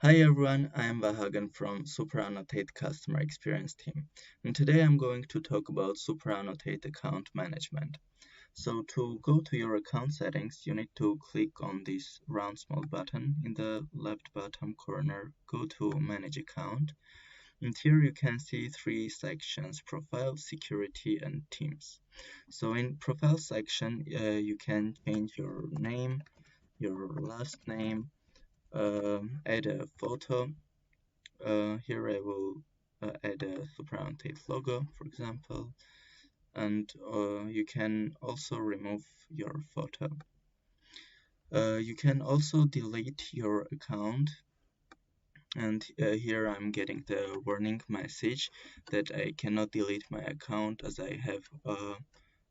Hi everyone, I am Vahagn from SuperAnnotate Customer Experience Team, and today I'm going to talk about SuperAnnotate account management. So to go to your account settings, you need to click on this round small button in the left bottom corner, go to Manage Account, and here you can see three sections: Profile, Security, and Teams. So in Profile section, you can change your name, your last name, add a photo. Here I will add a SuperAnnotate logo, for example, and you can also remove your photo. You can also delete your account, and here I'm getting the warning message that I cannot delete my account as I have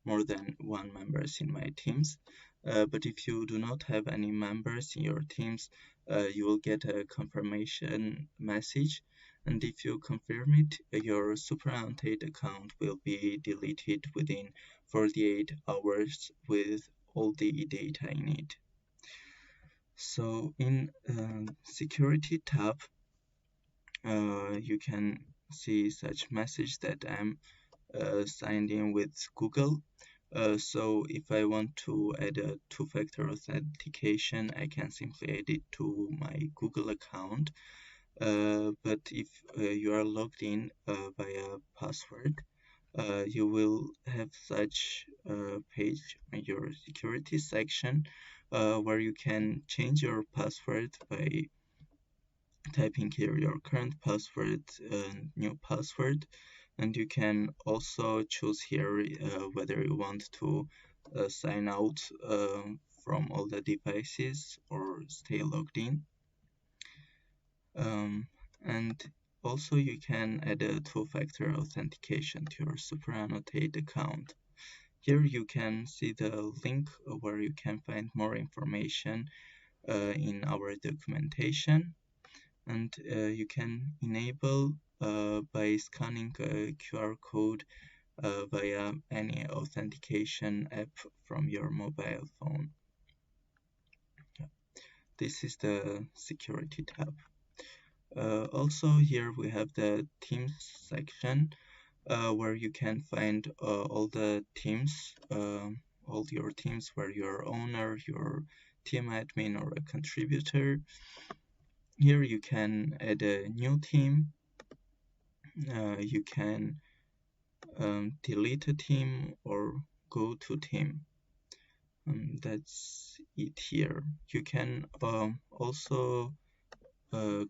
more than one members in my teams. But if you do not have any members in your teams, you will get a confirmation message, and if you confirm it, your SuperAnnotate account will be deleted within 48 hours with all the data in it. So in security tab, you can see such message that I'm signed in with Google. So if I want to add a two-factor authentication, I can simply add it to my Google account. But if you are logged in via password, you will have such a page in your security section where you can change your password by typing here your current password and new password, and you can also choose here whether you want to sign out from all the devices or stay logged in. And also you can add a two-factor authentication to your SuperAnnotate account. Here you can see the link where you can find more information in our documentation, and you can enable by scanning a QR code via any authentication app from your mobile phone. This is the security tab. Also here we have the teams section where you can find all the teams, all your teams where you're owner, your team admin, or a contributor. Here you can add a new team, you can delete a team or go to team. That's it here. You can also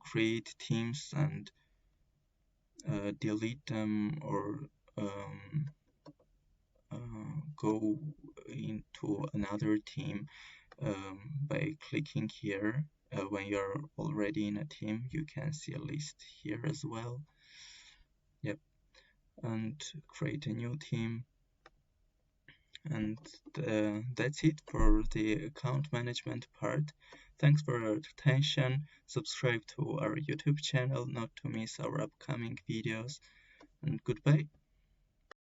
create teams and delete them, or go into another team by clicking here. When you're already in a team, you can see a list here as well. Yep, and create a new team. And that's it for the account management part. Thanks for your attention. Subscribe to our YouTube channel not to miss our upcoming videos, and goodbye.